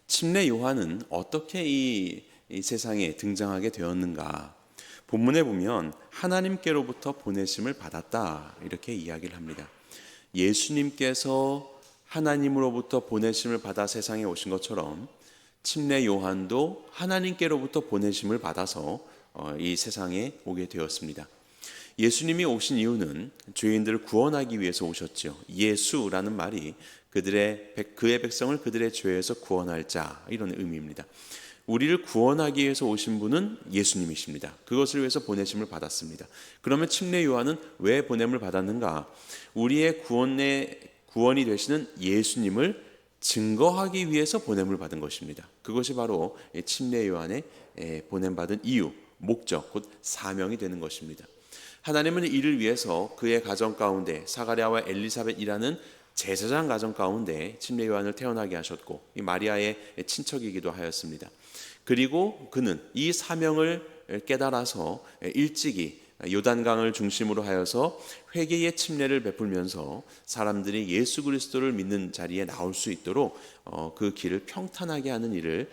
침례 요한은 어떻게 이 세상에 등장하게 되었는가? 본문에 보면 하나님께로부터 보내심을 받았다 이렇게 이야기를 합니다. 예수님께서 하나님으로부터 보내심을 받아 세상에 오신 것처럼 침례 요한도 하나님께로부터 보내심을 받아서 이 세상에 오게 되었습니다. 예수님이 오신 이유는 죄인들을 구원하기 위해서 오셨죠. 예수라는 말이 그의 백성을 그들의 죄에서 구원할 자, 이런 의미입니다. 우리를 구원하기 위해서 오신 분은 예수님이십니다. 그것을 위해서 보내심을 받았습니다. 그러면 침례 요한은 왜 보냄을 받았는가? 우리의 구원이 되시는 예수님을 증거하기 위해서 보냄을 받은 것입니다. 그것이 바로 침례 요한의 보냄받은 이유, 목적, 곧 사명이 되는 것입니다. 하나님은 이를 위해서 그의 가정 가운데 사가랴와 엘리사벳이라는 제사장 가정 가운데 침례 요한을 태어나게 하셨고, 이 마리아의 친척이기도 하였습니다. 그리고 그는 이 사명을 깨달아서 일찍이 요단강을 중심으로 하여서 회개의 침례를 베풀면서 사람들이 예수 그리스도를 믿는 자리에 나올 수 있도록 그 길을 평탄하게 하는 일을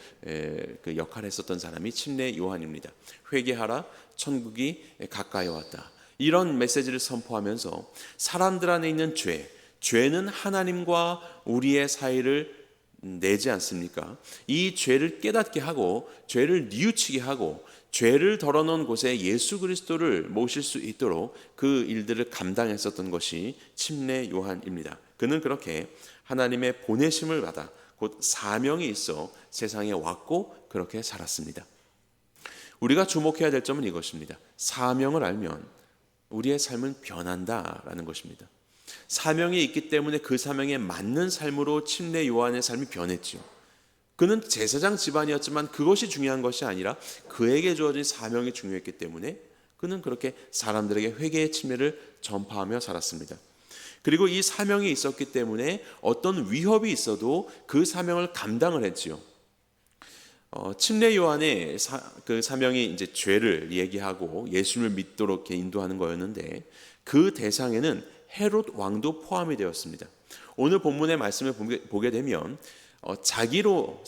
그 역할을 했었던 사람이 침례 요한입니다. 회개하라, 천국이 가까이 왔다. 이런 메시지를 선포하면서 사람들 안에 있는 죄는 하나님과 우리의 사이를 내지 않습니까? 이 죄를 깨닫게 하고 죄를 뉘우치게 하고 죄를 덜어놓은 곳에 예수 그리스도를 모실 수 있도록 그 일들을 감당했었던 것이 침례 요한입니다. 그는 그렇게 하나님의 보내심을 받아 곧 사명이 있어 세상에 왔고 그렇게 살았습니다. 우리가 주목해야 될 점은 이것입니다. 사명을 알면 우리의 삶은 변한다라는 것입니다. 사명이 있기 때문에 그 사명에 맞는 삶으로 침례 요한의 삶이 변했죠. 그는 제사장 집안이었지만 그것이 중요한 것이 아니라 그에게 주어진 사명이 중요했기 때문에 그는 그렇게 사람들에게 회개의 침례를 전파하며 살았습니다. 그리고 이 사명이 있었기 때문에 어떤 위협이 있어도 그 사명을 감당을 했지요. 침례 요한의 그 사명이 이제 죄를 얘기하고 예수를 믿도록 이렇게 인도하는 거였는데 그 대상에는 헤롯 왕도 포함이 되었습니다. 오늘 본문의 말씀을 보게 되면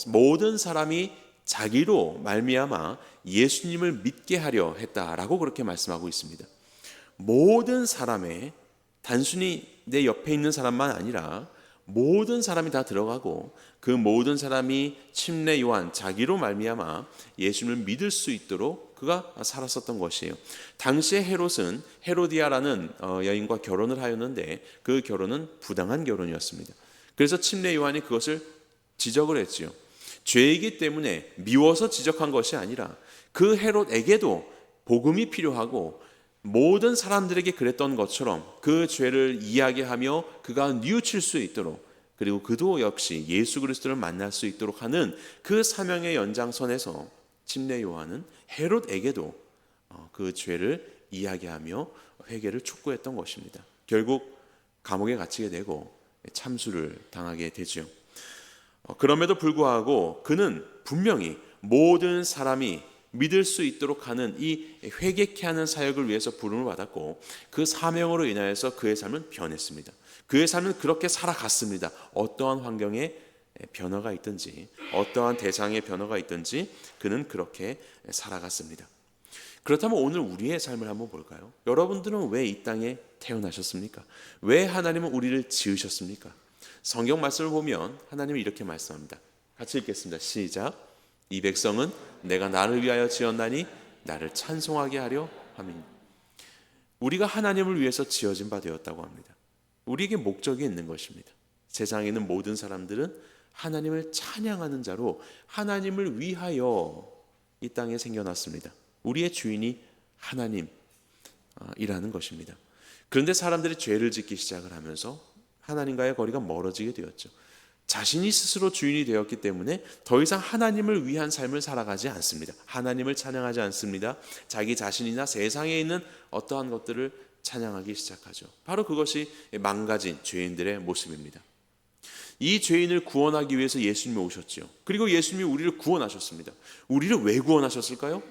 모든 사람이 자기로 말미암아 예수님을 믿게 하려 했다라고 그렇게 말씀하고 있습니다. 모든 사람의, 단순히 내 옆에 있는 사람만 아니라 모든 사람이 다 들어가고 그 모든 사람이 침례 요한 자기로 말미암아 예수님을 믿을 수 있도록 그가 살았었던 것이에요. 당시에 헤롯은 헤로디아라는 여인과 결혼을 하였는데 그 결혼은 부당한 결혼이었습니다. 그래서 침례 요한이 그것을 지적을 했지요. 죄이기 때문에 미워서 지적한 것이 아니라 그 헤롯에게도 복음이 필요하고 모든 사람들에게 그랬던 것처럼 그 죄를 이야기하며 그가 뉘우칠 수 있도록, 그리고 그도 역시 예수 그리스도를 만날 수 있도록 하는 그 사명의 연장선에서 침례 요한은 헤롯에게도 그 죄를 이야기하며 회개를 촉구했던 것입니다. 결국 감옥에 갇히게 되고 참수를 당하게 되죠. 그럼에도 불구하고 그는 분명히 모든 사람이 믿을 수 있도록 하는 이 회개케 하는 사역을 위해서 부름을 받았고 그 사명으로 인하여서 그의 삶은 변했습니다. 그의 삶은 그렇게 살아갔습니다. 어떠한 환경에 변화가 있든지 어떠한 대상의 변화가 있든지 그는 그렇게 살아갔습니다. 그렇다면 오늘 우리의 삶을 한번 볼까요? 여러분들은 왜 이 땅에 태어나셨습니까? 왜 하나님은 우리를 지으셨습니까? 성경 말씀을 보면 하나님은 이렇게 말씀합니다. 같이 읽겠습니다. 시작. 이 백성은 내가 나를 위하여 지었나니 나를 찬송하게 하려 함이니. 우리가 하나님을 위해서 지어진 바 되었다고 합니다. 우리에게 목적이 있는 것입니다. 세상에 있는 모든 사람들은 하나님을 찬양하는 자로 하나님을 위하여 이 땅에 생겨났습니다. 우리의 주인이 하나님이라는 것입니다. 그런데 사람들이 죄를 짓기 시작을 하면서 하나님과의 거리가 멀어지게 되었죠. 자신이 스스로 주인이 되었기 때문에 더 이상 하나님을 위한 삶을 살아가지 않습니다. 하나님을 찬양하지 않습니다. 자기 자신이나 세상에 있는 어떠한 것들을 찬양하기 시작하죠. 바로 그것이 망가진 죄인들의 모습입니다. 이 죄인을 구원하기 위해서 예수님이 오셨죠. 그리고 예수님이 우리를 구원하셨습니다. 우리를 왜 구원하셨을까요?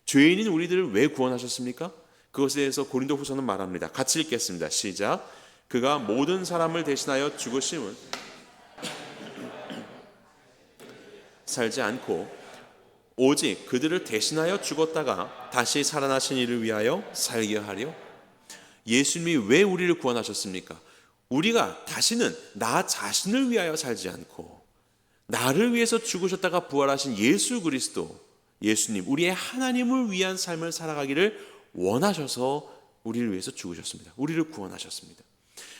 죄인인 우리들을 왜 구원하셨습니까? 그것에 대해서 고린도후서는 말합니다. 같이 읽겠습니다. 시작. 그가 모든 사람을 대신하여 죽으심은 살지 않고 오직 그들을 대신하여 죽었다가 다시 살아나신 이를 위하여 살게 하려. 예수님이 왜 우리를 구원하셨습니까? 우리가 다시는 나 자신을 위하여 살지 않고 나를 위해서 죽으셨다가 부활하신 예수 그리스도, 예수님, 우리의 하나님을 위한 삶을 살아가기를 원하셔서 우리를 위해서 죽으셨습니다. 우리를 구원하셨습니다.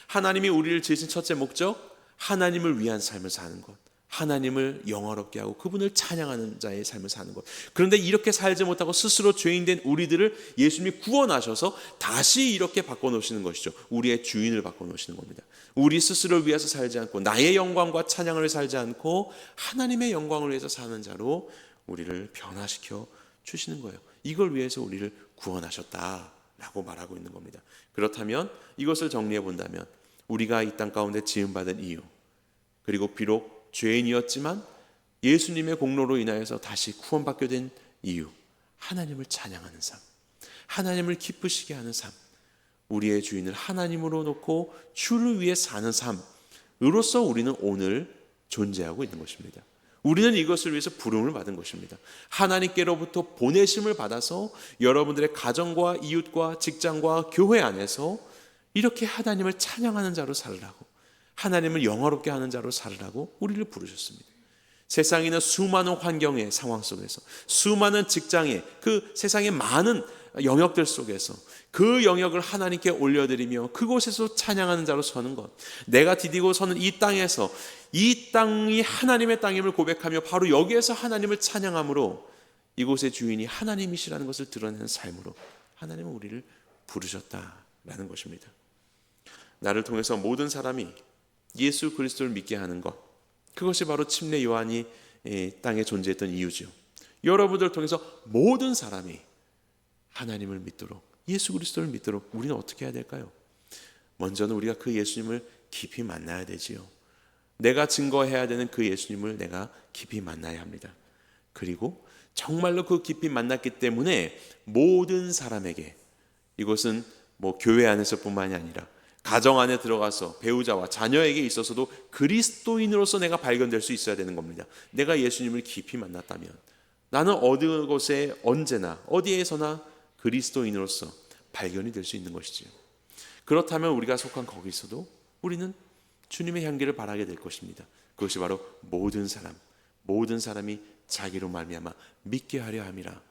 하나님이 우리를 지으신 첫째 목적, 하나님을 위한 삶을 사는 것, 하나님을 영화롭게 하고 그분을 찬양하는 자의 삶을 사는 것. 그런데 이렇게 살지 못하고 스스로 죄인된 우리들을 예수님이 구원하셔서 다시 이렇게 바꿔놓으시는 것이죠. 우리의 주인을 바꿔놓으시는 겁니다. 우리 스스로를 위해서 살지 않고 나의 영광과 찬양을 살지 않고 하나님의 영광을 위해서 사는 자로 우리를 변화시켜 주시는 거예요. 이걸 위해서 우리를 구원하셨다라고 말하고 있는 겁니다. 그렇다면 이것을 정리해 본다면 우리가 이 땅 가운데 지음받은 이유, 그리고 비록 죄인이었지만 예수님의 공로로 인하여서 다시 구원받게 된 이유, 하나님을 찬양하는 삶, 하나님을 기쁘시게 하는 삶, 우리의 주인을 하나님으로 놓고 주를 위해 사는 삶으로서 우리는 오늘 존재하고 있는 것입니다. 우리는 이것을 위해서 부름을 받은 것입니다. 하나님께로부터 보내심을 받아서 여러분들의 가정과 이웃과 직장과 교회 안에서 이렇게 하나님을 찬양하는 자로 살으라고, 하나님을 영화롭게 하는 자로 살으라고 우리를 부르셨습니다. 세상에 있는 수많은 환경의 상황 속에서, 수많은 직장의 그 세상의 많은 영역들 속에서 그 영역을 하나님께 올려드리며 그곳에서 찬양하는 자로 서는 것, 내가 디디고 서는 이 땅에서 이 땅이 하나님의 땅임을 고백하며 바로 여기에서 하나님을 찬양함으로 이곳의 주인이 하나님이시라는 것을 드러내는 삶으로 하나님은 우리를 부르셨다라는 것입니다. 나를 통해서 모든 사람이 예수 그리스도를 믿게 하는 것, 그것이 바로 침례 요한이 땅에 존재했던 이유죠. 여러분들을 통해서 모든 사람이 하나님을 믿도록, 예수 그리스도를 믿도록 우리는 어떻게 해야 될까요? 먼저는 우리가 그 예수님을 깊이 만나야 되지요. 내가 증거해야 되는 그 예수님을 내가 깊이 만나야 합니다. 그리고 정말로 그 깊이 만났기 때문에 모든 사람에게, 이것은 뭐 교회 안에서뿐만이 아니라 가정 안에 들어가서 배우자와 자녀에게 있어서도 그리스도인으로서 내가 발견될 수 있어야 되는 겁니다. 내가 예수님을 깊이 만났다면 나는 어느 곳에 언제나 어디에서나 그리스도인으로서 발견이 될 수 있는 것이지요. 그렇다면 우리가 속한 거기서도 우리는 주님의 향기를 바라게 될 것입니다. 그것이 바로 모든 사람이 자기로 말미암아 믿게 하려 함이라.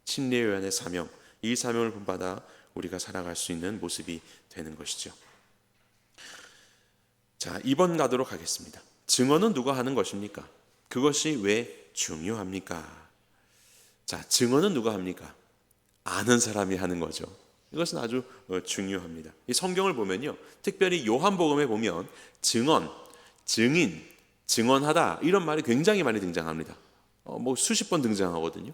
침례 요한의 사명, 이 사명을 본받아 우리가 살아갈 수 있는 모습이 되는 것이죠. 자, 2번 가도록 하겠습니다. 증언은 누가 하는 것입니까? 그것이 왜 중요합니까? 자, 증언은 누가 합니까? 아는 사람이 하는 거죠. 이것은 아주 중요합니다. 이 성경을 보면요, 특별히 요한복음에 보면 증언, 증인, 증언하다 이런 말이 굉장히 많이 등장합니다. 뭐 수십 번 등장하거든요.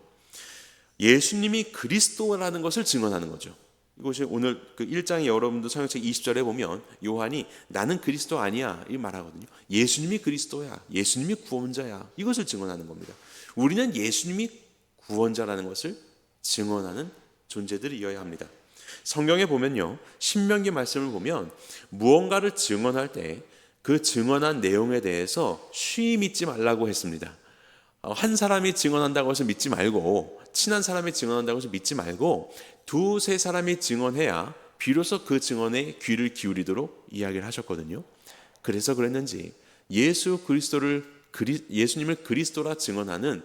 예수님이 그리스도라는 것을 증언하는 거죠. 이것이 오늘 그 1장에 여러분들 성경책 20절에 보면 요한이 나는 그리스도 아니야 이 말하거든요. 예수님이 그리스도야, 예수님이 구원자야, 이것을 증언하는 겁니다. 우리는 예수님이 구원자라는 것을 증언하는 존재들이어야 합니다. 성경에 보면요, 신명기 말씀을 보면 무언가를 증언할 때 그 증언한 내용에 대해서 쉬이 믿지 말라고 했습니다. 한 사람이 증언한다고 해서 믿지 말고, 친한 사람이 증언한다고 해서 믿지 말고 두세 사람이 증언해야 비로소 그 증언에 귀를 기울이도록 이야기를 하셨거든요. 그래서 그랬는지 예수님을 그리스도라 증언하는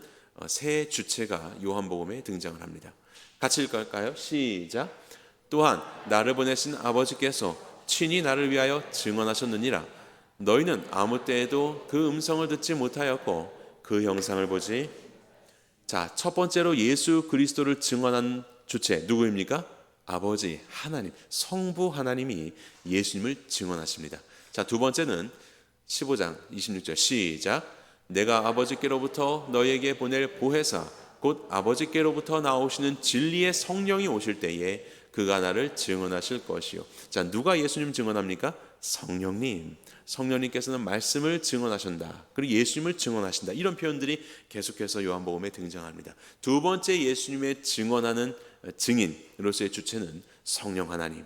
새 주체가 요한복음에 등장을 합니다. 같이 읽을까요? 시작. 또한 나를 보내신 아버지께서 친히 나를 위하여 증언하셨느니라. 너희는 아무 때에도 그 음성을 듣지 못하였고 그 형상을 보지. 자, 첫 번째로 예수 그리스도를 증언한 주체 누구입니까? 아버지 하나님, 성부 하나님이 예수님을 증언하십니다. 자, 두 번째는 15장 26절 시작. 내가 아버지께로부터 너희에게 보낼 보혜사 곧 아버지께로부터 나오시는 진리의 성령이 오실 때에 그가 나를 증언하실 것이요. 자, 누가 예수님 증언합니까? 성령님. 성령님께서는 말씀을 증언하신다. 그리고 예수님을 증언하신다. 이런 표현들이 계속해서 요한복음에 등장합니다. 두 번째 예수님의 증언하는 증인으로서의 주체는 성령 하나님.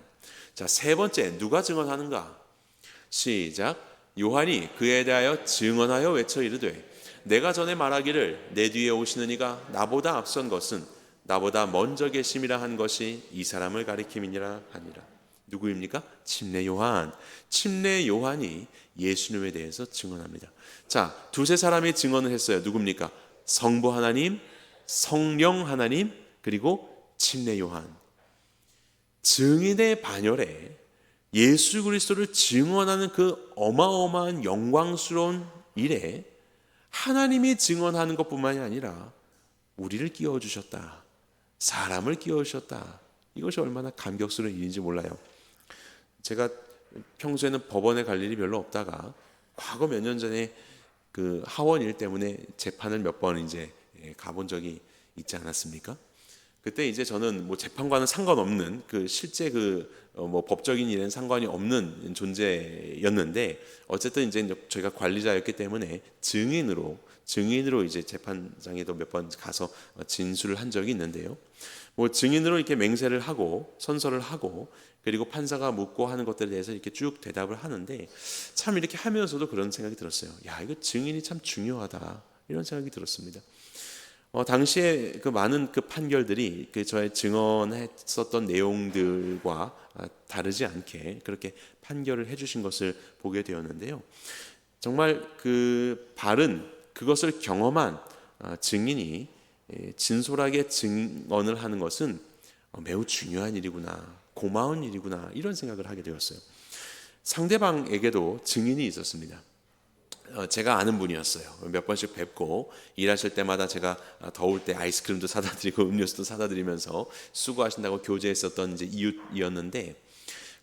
자, 세 번째 누가 증언하는가? 시작. 요한이 그에 대하여 증언하여 외쳐 이르되 내가 전에 말하기를 내 뒤에 오시는 이가 나보다 앞선 것은 나보다 먼저 계심이라 한 것이 이 사람을 가리킴이니라 하니라. 누구입니까? 침례 요한. 침례 요한이 예수님에 대해서 증언합니다. 자, 두세 사람이 증언을 했어요. 누굽니까? 성부 하나님, 성령 하나님, 그리고 침례 요한. 증인의 반열에 예수 그리스도를 증언하는 그 어마어마한 영광스러운 일에 하나님이 증언하는 것뿐만이 아니라 우리를 끼워주셨다. 사람을 끼워주셨다. 이것이 얼마나 감격스러운 일인지 몰라요. 제가 평소에는 법원에 갈 일이 별로 없다가 과거 몇 년 전에 그 하원 일 때문에 재판을 몇 번 이제 가본 적이 있지 않았습니까? 그때 이제 저는 뭐 재판과는 상관없는 그 실제 뭐 법적인 일에는 상관이 없는 존재였는데 어쨌든 이제 저희가 관리자였기 때문에 증인으로 이제 재판장에도 몇 번 가서 진술을 한 적이 있는데요. 뭐 증인으로 이렇게 맹세를 하고 선서를 하고 그리고 판사가 묻고 하는 것들에 대해서 이렇게 쭉 대답을 하는데 참 이렇게 하면서도 그런 생각이 들었어요. 야, 이거 증인이 참 중요하다. 이런 생각이 들었습니다. 당시에 그 많은 그 판결들이 그 저의 증언했었던 내용들과 다르지 않게 그렇게 판결을 해주신 것을 보게 되었는데요. 정말 그 바른 그것을 경험한 증인이 진솔하게 증언을 하는 것은 매우 중요한 일이구나, 고마운 일이구나 이런 생각을 하게 되었어요. 상대방에게도 증인이 있었습니다. 제가 아는 분이었어요. 몇 번씩 뵙고 일하실 때마다 제가 더울 때 아이스크림도 사다 드리고 음료수도 사다 드리면서 수고하신다고 교제했었던 이제 이웃이었는데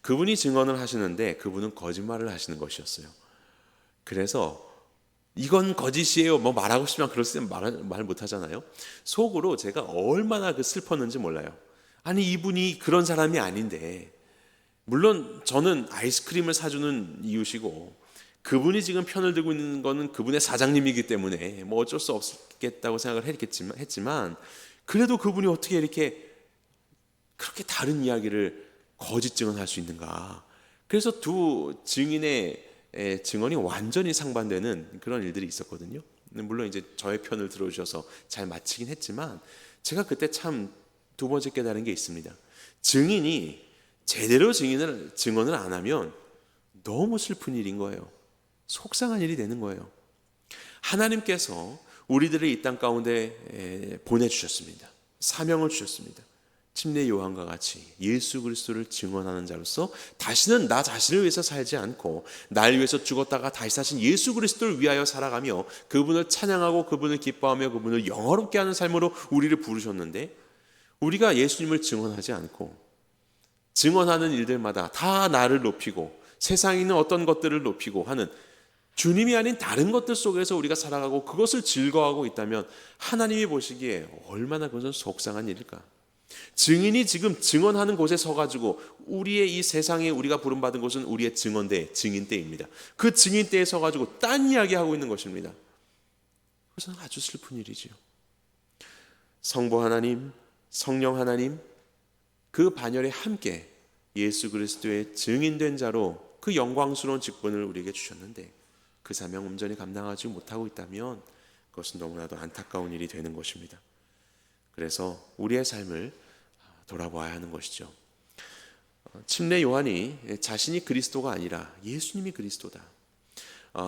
그분이 증언을 하시는데 그분은 거짓말을 하시는 것이었어요. 그래서 이건 거짓이에요. 뭐 말하고 싶지만 그럴 때 말 못하잖아요. 속으로 제가 얼마나 슬펐는지 몰라요. 아니 이분이 그런 사람이 아닌데 물론 저는 아이스크림을 사주는 이웃이고 그분이 지금 편을 들고 있는 거는 그분의 사장님이기 때문에 뭐 어쩔 수 없겠다고 생각을 했지만 그래도 그분이 어떻게 이렇게 그렇게 다른 이야기를 거짓 증언할 수 있는가. 그래서 두 증인의 증언이 완전히 상반되는 그런 일들이 있었거든요. 물론 이제 저의 편을 들어주셔서 잘 마치긴 했지만 제가 그때 참 두 번째 깨달은 게 있습니다. 증인이 제대로 증언을 안 하면 너무 슬픈 일인 거예요. 속상한 일이 되는 거예요. 하나님께서 우리들을 이 땅 가운데 보내주셨습니다. 사명을 주셨습니다. 침례 요한과 같이 예수 그리스도를 증언하는 자로서 다시는 나 자신을 위해서 살지 않고 날 위해서 죽었다가 다시 사신 예수 그리스도를 위하여 살아가며 그분을 찬양하고 그분을 기뻐하며 그분을 영화롭게 하는 삶으로 우리를 부르셨는데 우리가 예수님을 증언하지 않고 증언하는 일들마다 다 나를 높이고 세상에 있는 어떤 것들을 높이고 하는 주님이 아닌 다른 것들 속에서 우리가 살아가고 그것을 즐거워하고 있다면 하나님이 보시기에 얼마나 그것은 속상한 일일까. 증인이 지금 증언하는 곳에 서가지고 우리의 이 세상에 우리가 부름받은 곳은 우리의 증언대, 증인대입니다. 그 증인대에 서가지고 딴 이야기하고 있는 것입니다. 그것은 아주 슬픈 일이지요. 성부 하나님, 성령 하나님 그 반열에 함께 예수 그리스도의 증인된 자로 그 영광스러운 직분을 우리에게 주셨는데 그 사명 온전히 감당하지 못하고 있다면 그것은 너무나도 안타까운 일이 되는 것입니다. 그래서 우리의 삶을 돌아봐야 하는 것이죠. 침례 요한이 자신이 그리스도가 아니라 예수님이 그리스도다.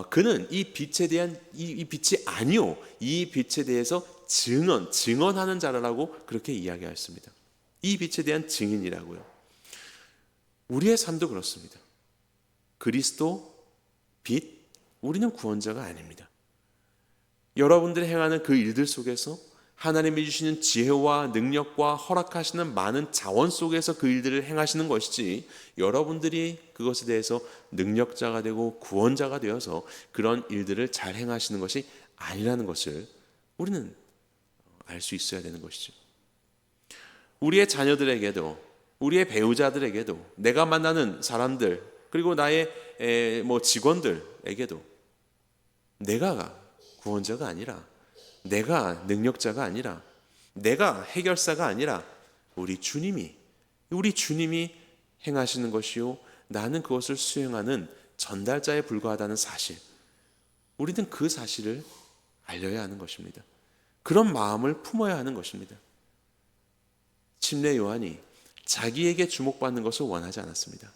그는 이 빛에 대한 이 빛이 아니요 이 빛에 대해서 증언하는 자라고 그렇게 이야기하였습니다. 이 빛에 대한 증인이라고요. 우리의 삶도 그렇습니다. 그리스도 빛 우리는 구원자가 아닙니다. 여러분들이 행하는 그 일들 속에서 하나님이 주시는 지혜와 능력과 허락하시는 많은 자원 속에서 그 일들을 행하시는 것이지 여러분들이 그것에 대해서 능력자가 되고 구원자가 되어서 그런 일들을 잘 행하시는 것이 아니라는 것을 우리는 알 수 있어야 되는 것이죠. 우리의 자녀들에게도 우리의 배우자들에게도 내가 만나는 사람들 그리고 나의 직원들에게도 내가 구원자가 아니라 내가 능력자가 아니라 내가 해결사가 아니라 우리 주님이 행하시는 것이요 나는 그것을 수행하는 전달자에 불과하다는 사실 우리는 그 사실을 알려야 하는 것입니다. 그런 마음을 품어야 하는 것입니다. 침례 요한이 자기에게 주목받는 것을 원하지 않았습니다.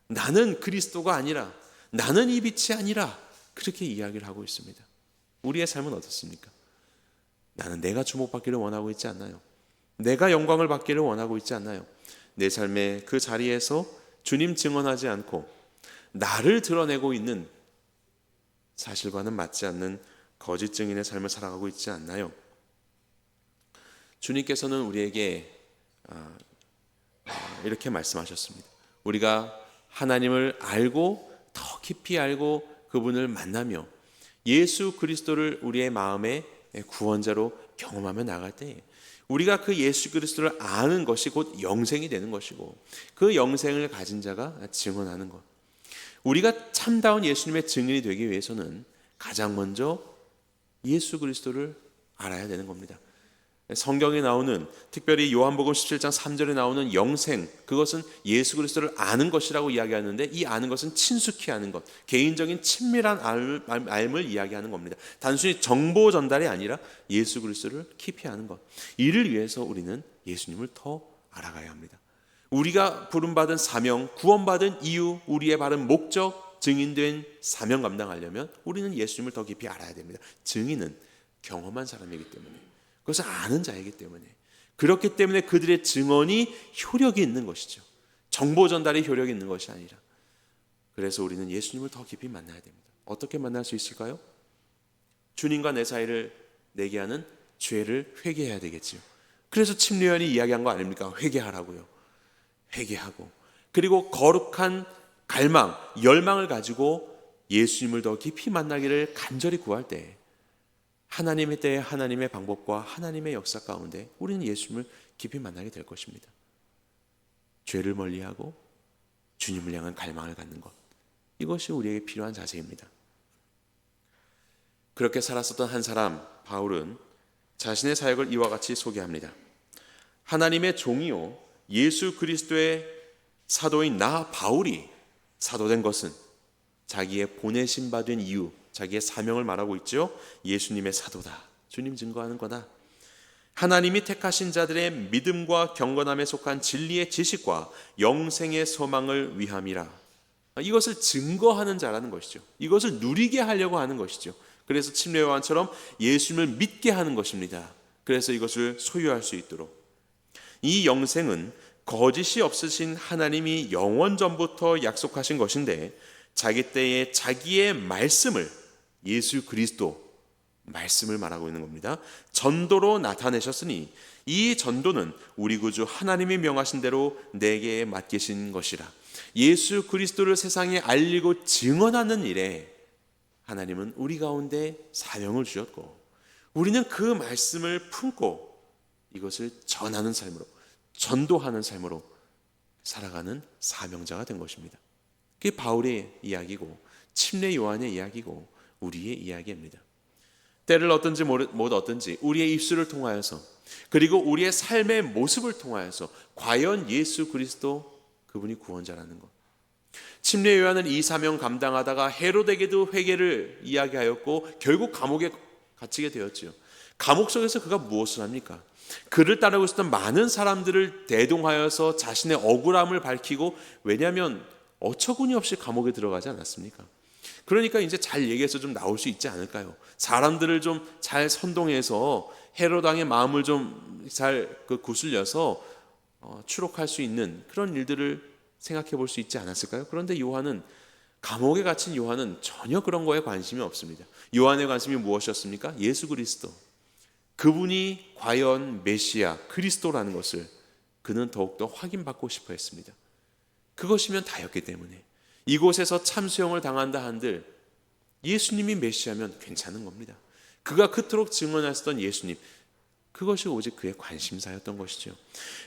나는 그리스도가 아니라, 나는 이 빛이 아니라, 그렇게 이야기를 하고 있습니다. 우리의 삶은 어떻습니까? 나는 내가 주목받기를 원하고 있지 않나요? 내가 영광을 받기를 원하고 있지 않나요? 내 삶의 그 자리에서 주님 증언하지 않고 나를 드러내고 있는 사실과는 맞지 않는 거짓 증인의 삶을 살아가고 있지 않나요? 주님께서는 우리에게 이렇게 말씀하셨습니다. 우리가 하나님을 알고 더 깊이 알고 그분을 만나며 예수 그리스도를 우리의 마음의 구원자로 경험하며 나갈 때 우리가 그 예수 그리스도를 아는 것이 곧 영생이 되는 것이고 그 영생을 가진 자가 증언하는 것. 우리가 참다운 예수님의 증인이 되기 위해서는 가장 먼저 예수 그리스도를 알아야 되는 겁니다. 성경에 나오는, 특별히 요한복음 17장 3절에 나오는 영생, 그것은 예수 그리스도를 아는 것이라고 이야기하는데, 이 아는 것은 친숙히 아는 것, 개인적인 친밀한 알을 이야기하는 겁니다. 단순히 정보 전달이 아니라 예수 그리스도를 깊이 아는 것. 이를 위해서 우리는 예수님을 더 알아가야 합니다. 우리가 부름받은 사명, 구원받은 이유, 우리의 바른 목적, 증인된 사명 감당하려면 우리는 예수님을 더 깊이 알아야 됩니다. 증인은 경험한 사람이기 때문에, 그것을 아는 자이기 때문에, 그렇기 때문에 그들의 증언이 효력이 있는 것이죠. 정보 전달이 효력이 있는 것이 아니라. 그래서 우리는 예수님을 더 깊이 만나야 됩니다. 어떻게 만날 수 있을까요? 주님과 내 사이를 내게 하는 죄를 회개해야 되겠죠. 그래서 침례요한이 이야기한 거 아닙니까? 회개하라고요. 회개하고, 그리고 거룩한 갈망, 열망을 가지고 예수님을 더 깊이 만나기를 간절히 구할 때 하나님의 때에 하나님의 방법과 하나님의 역사 가운데 우리는 예수님을 깊이 만나게 될 것입니다. 죄를 멀리하고 주님을 향한 갈망을 갖는 것, 이것이 우리에게 필요한 자세입니다. 그렇게 살았었던 한 사람 바울은 자신의 사역을 이와 같이 소개합니다. 하나님의 종이요 예수 그리스도의 사도인 나 바울이 사도된 것은 자기의 보내심 받은 이유, 자기의 사명을 말하고 있죠. 예수님의 사도다. 주님 증거하는 거다. 하나님이 택하신 자들의 믿음과 경건함에 속한 진리의 지식과 영생의 소망을 위함이라. 이것을 증거하는 자라는 것이죠. 이것을 누리게 하려고 하는 것이죠. 그래서 침례 요한처럼 예수님을 믿게 하는 것입니다. 그래서 이것을 소유할 수 있도록. 이 영생은 거짓이 없으신 하나님이 영원 전부터 약속하신 것인데, 자기 때에 자기의 말씀을, 예수 그리스도 말씀을 말하고 있는 겁니다. 전도로 나타내셨으니 이 전도는 우리 구주 하나님이 명하신 대로 내게 맡기신 것이라. 예수 그리스도를 세상에 알리고 증언하는 일에 하나님은 우리 가운데 사명을 주셨고, 우리는 그 말씀을 품고 이것을 전하는 삶으로, 전도하는 삶으로 살아가는 사명자가 된 것입니다. 그게 바울의 이야기고 침례 요한의 이야기고 우리의 이야기입니다. 때를 얻든지 못 얻든지 우리의 입술을 통하여서, 그리고 우리의 삶의 모습을 통하여서 과연 예수 그리스도 그분이 구원자라는 것. 침례 요한은 이 사명 감당하다가 헤로데게도 회개를 이야기하였고 결국 감옥에 갇히게 되었지요. 감옥 속에서 그가 무엇을 합니까? 그를 따르고 있었던 많은 사람들을 대동하여서 자신의 억울함을 밝히고, 왜냐하면 어처구니 없이 감옥에 들어가지 않았습니까? 그러니까 이제 잘 얘기해서 좀 나올 수 있지 않을까요? 사람들을 좀 잘 선동해서 헤롯 왕의 마음을 좀 잘 구슬려서 추록할 수 있는 그런 일들을 생각해 볼 수 있지 않았을까요? 그런데 요한은, 감옥에 갇힌 요한은 전혀 그런 거에 관심이 없습니다. 요한의 관심이 무엇이었습니까? 예수 그리스도. 그분이 과연 메시아 그리스도라는 것을 그는 더욱더 확인받고 싶어 했습니다. 그것이면 다였기 때문에 이곳에서 참수형을 당한다 한들 예수님이 메시아면 괜찮은 겁니다. 그가 그토록 증언하셨던 예수님, 그것이 오직 그의 관심사였던 것이죠.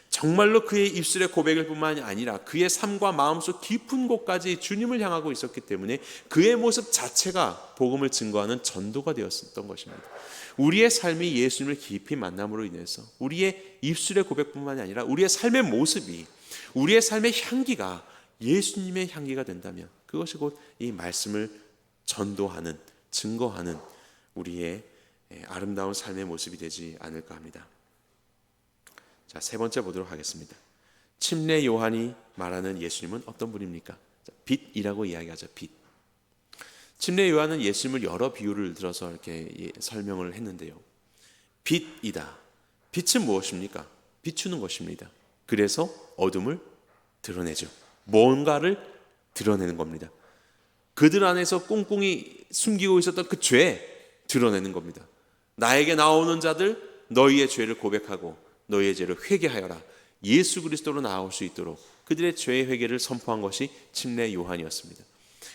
정말로 그의 입술의 고백일 뿐만이 아니라 그의 삶과 마음속 깊은 곳까지 주님을 향하고 있었기 때문에 그의 모습 자체가 복음을 증거하는 전도가 되었던 것입니다. 우리의 삶이 예수님을 깊이 만남으로 인해서 우리의 입술의 고백뿐만이 아니라 우리의 삶의 모습이, 우리의 삶의 향기가 예수님의 향기가 된다면 그것이 곧 이 말씀을 전도하는, 증거하는 우리의 아름다운 삶의 모습이 되지 않을까 합니다. 자, 세 번째 보도록 하겠습니다. 침례 요한이 말하는 예수님은 어떤 분입니까? 빛이라고 이야기하죠. 빛. 침례 요한은 예수님을 여러 비유를 들어서 이렇게 설명을 했는데요. 빛이다. 빛은 무엇입니까? 비추는 것입니다. 그래서 어둠을 드러내죠. 뭔가를 드러내는 겁니다. 그들 안에서 꽁꽁이 숨기고 있었던 그 죄 드러내는 겁니다. 나에게 나오는 자들 너희의 죄를 고백하고 너희의 죄를 회개하여라. 예수 그리스도로 나아올 수 있도록 그들의 죄의 회개를 선포한 것이 침례 요한이었습니다.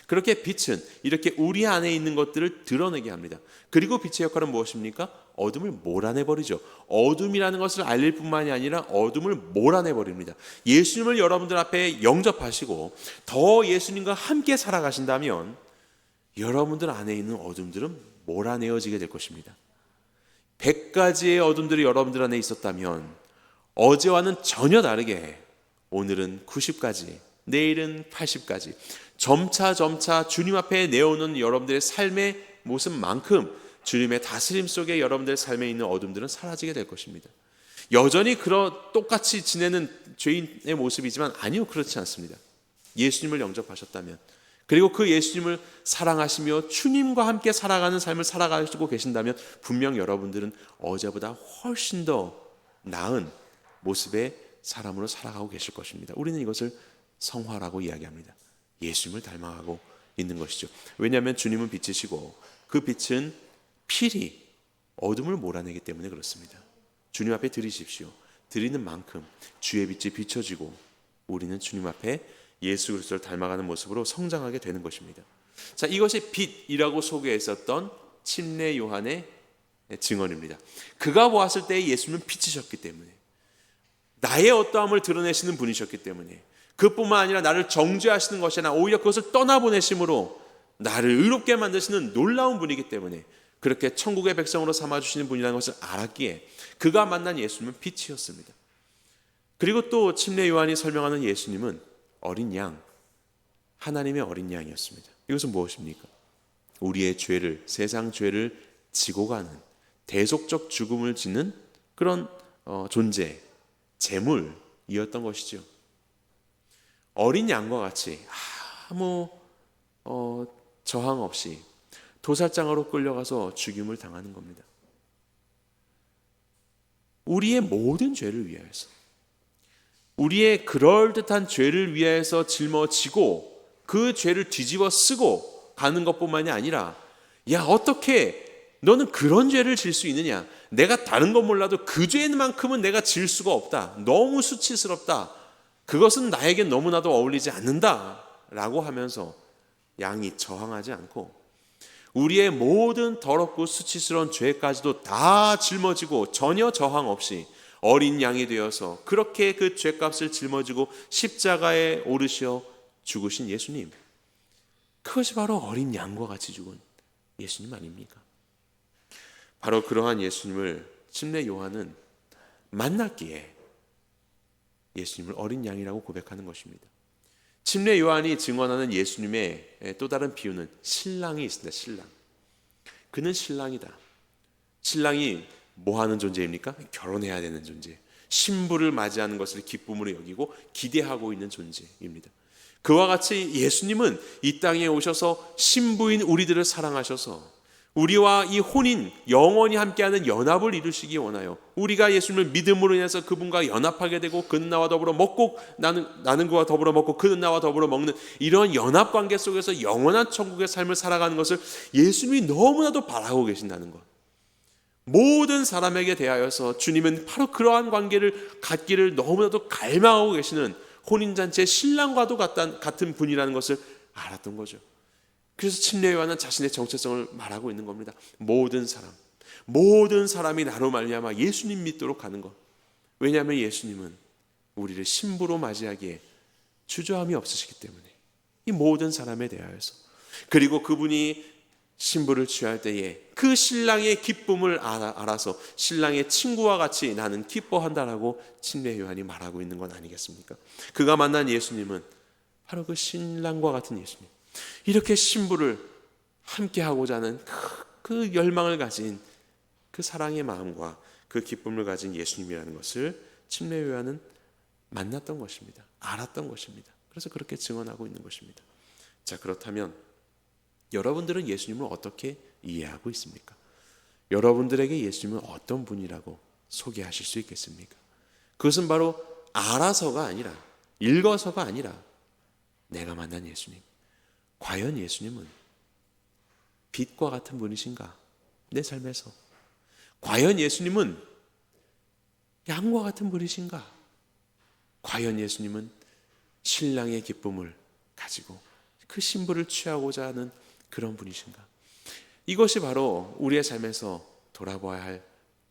그렇게 빛은 이렇게 우리 안에 있는 것들을 드러내게 합니다. 그리고 빛의 역할은 무엇입니까? 어둠을 몰아내버리죠. 어둠이라는 것을 알릴 뿐만이 아니라 어둠을 몰아내버립니다. 예수님을 여러분들 앞에 영접하시고 더 예수님과 함께 살아가신다면 여러분들 안에 있는 어둠들은 몰아내어지게 될 것입니다. 100가지의 어둠들이 여러분들 안에 있었다면 어제와는 전혀 다르게 오늘은 90가지, 내일은 80가지 점차 주님 앞에 내어오는 여러분들의 삶의 모습만큼 주님의 다스림 속에 여러분들의 삶에 있는 어둠들은 사라지게 될 것입니다. 여전히 똑같이 지내는 죄인의 모습이지만 아니요, 그렇지 않습니다. 예수님을 영접하셨다면, 그리고 그 예수님을 사랑하시며 주님과 함께 살아가는 삶을 살아가시고 계신다면 분명 여러분들은 어제보다 훨씬 더 나은 모습의 사람으로 살아가고 계실 것입니다. 우리는 이것을 성화라고 이야기합니다. 예수님을 닮아가고 있는 것이죠. 왜냐하면 주님은 빛이시고 그 빛은 필히 어둠을 몰아내기 때문에 그렇습니다. 주님 앞에 드리십시오. 드리는 만큼 주의 빛이 비춰지고 우리는 주님 앞에 예수 그리스도를 닮아가는 모습으로 성장하게 되는 것입니다. 자, 이것이 빛이라고 소개했었던 침례 요한의 증언입니다. 그가 보았을 때 예수님은 빛이셨기 때문에, 나의 어떠함을 드러내시는 분이셨기 때문에, 그뿐만 아니라 나를 정죄하시는 것이 아니라 오히려 그것을 떠나보내심으로 나를 의롭게 만드시는 놀라운 분이기 때문에 그렇게 천국의 백성으로 삼아주시는 분이라는 것을 알았기에 그가 만난 예수님은 빛이었습니다. 그리고 또 침례 요한이 설명하는 예수님은 어린 양, 하나님의 어린 양이었습니다. 이것은 무엇입니까? 우리의 죄를, 세상 죄를 지고 가는 대속적 죽음을 짓는 그런 존재, 제물이었던 것이죠. 어린 양과 같이 아무 저항 없이 도살장으로 끌려가서 죽임을 당하는 겁니다. 우리의 모든 죄를 위하여서, 우리의 그럴듯한 죄를 위하여서 짊어지고 그 죄를 뒤집어 쓰고 가는 것뿐만이 아니라, 야, 어떻게 너는 그런 죄를 질 수 있느냐? 내가 다른 건 몰라도 그 죄만큼은 내가 질 수가 없다. 너무 수치스럽다. 그것은 나에게 너무나도 어울리지 않는다 라고 하면서 양이 저항하지 않고 우리의 모든 더럽고 수치스러운 죄까지도 다 짊어지고 전혀 저항 없이 어린 양이 되어서 그렇게 그 죄값을 짊어지고 십자가에 오르셔 죽으신 예수님, 그것이 바로 어린 양과 같이 죽은 예수님 아닙니까? 바로 그러한 예수님을 침례 요한은 만났기에 예수님을 어린 양이라고 고백하는 것입니다. 침례 요한이 증언하는 예수님의 또 다른 비유는 신랑이 있습니다. 신랑. 그는 신랑이다. 신랑이 뭐 하는 존재입니까? 결혼해야 되는 존재. 신부를 맞이하는 것을 기쁨으로 여기고 기대하고 있는 존재입니다. 그와 같이 예수님은 이 땅에 오셔서 신부인 우리들을 사랑하셔서 우리와 이 혼인 영원히 함께하는 연합을 이루시기 원하여 우리가 예수님을 믿음으로 인해서 그분과 연합하게 되고 그는 나와 더불어 먹고 나는 그와 더불어 먹고 그는 나와 더불어 먹는 이런 연합관계 속에서 영원한 천국의 삶을 살아가는 것을 예수님이 너무나도 바라고 계신다는 것. 모든 사람에게 대하여서 주님은 바로 그러한 관계를 갖기를 너무나도 갈망하고 계시는 혼인잔치의 신랑과도 같은 분이라는 것을 알았던 거죠. 그래서 침례 요한은 자신의 정체성을 말하고 있는 겁니다. 모든 사람이 나로 말미암아 예수님 믿도록 하는 것. 왜냐하면 예수님은 우리를 신부로 맞이하기에 주저함이 없으시기 때문에 이 모든 사람에 대하여서, 그리고 그분이 신부를 취할 때에 그 신랑의 기쁨을 알아서 신랑의 친구와 같이 나는 기뻐한다라고 침례 요한이 말하고 있는 건 아니겠습니까? 그가 만난 예수님은 바로 그 신랑과 같은 예수님, 이렇게 신부를 함께하고자 하는 그 열망을 가진 그 사랑의 마음과 그 기쁨을 가진 예수님이라는 것을 침례 요한은 만났던 것입니다. 알았던 것입니다. 그래서 그렇게 증언하고 있는 것입니다. 자, 그렇다면 여러분들은 예수님을 어떻게 이해하고 있습니까? 여러분들에게 예수님은 어떤 분이라고 소개하실 수 있겠습니까? 그것은 바로 알아서가 아니라, 읽어서가 아니라 내가 만난 예수님. 과연 예수님은 빛과 같은 분이신가? 내 삶에서. 과연 예수님은 양과 같은 분이신가? 과연 예수님은 신랑의 기쁨을 가지고 그 신부를 취하고자 하는 그런 분이신가? 이것이 바로 우리의 삶에서 돌아봐야 할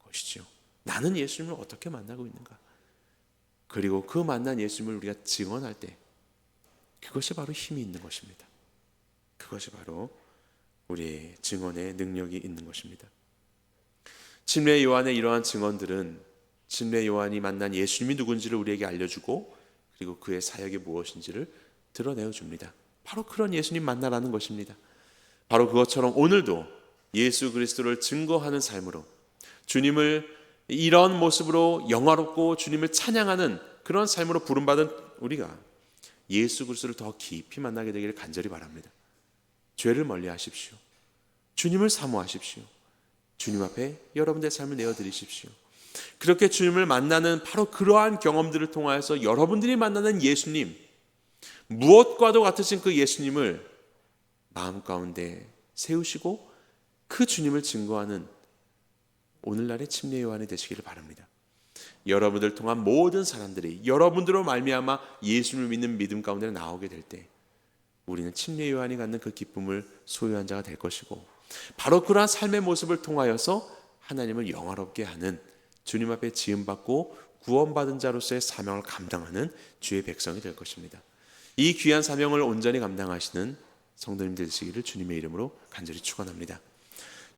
것이죠. 나는 예수님을 어떻게 만나고 있는가? 그리고 그 만난 예수님을 우리가 증언할 때 그것이 바로 힘이 있는 것입니다. 그것이 바로 우리의 증언의 능력이 있는 것입니다. 침례 요한의 이러한 증언들은 침례 요한이 만난 예수님이 누군지를 우리에게 알려주고 그리고 그의 사역이 무엇인지를 드러내어 줍니다. 바로 그런 예수님 만나라는 것입니다. 바로 그것처럼 오늘도 예수 그리스도를 증거하는 삶으로 주님을 이런 모습으로 영화롭고 주님을 찬양하는 그런 삶으로 부름받은 우리가 예수 그리스도를 더 깊이 만나게 되기를 간절히 바랍니다. 죄를 멀리하십시오. 주님을 사모하십시오. 주님 앞에 여러분들의 삶을 내어드리십시오. 그렇게 주님을 만나는 바로 그러한 경험들을 통하여서 여러분들이 만나는 예수님, 무엇과도 같으신 그 예수님을 마음 가운데 세우시고 그 주님을 증거하는 오늘날의 침례 요한이 되시기를 바랍니다. 여러분들 통한 모든 사람들이 여러분들로 말미암아 예수님을 믿는 믿음 가운데 나오게 될 때 우리는 침례 요한이 갖는 그 기쁨을 소유한 자가 될 것이고 바로 그러한 삶의 모습을 통하여서 하나님을 영화롭게 하는 주님 앞에 지음받고 구원받은 자로서의 사명을 감당하는 주의 백성이 될 것입니다. 이 귀한 사명을 온전히 감당하시는 성도님들 되시기를 주님의 이름으로 간절히 축원합니다.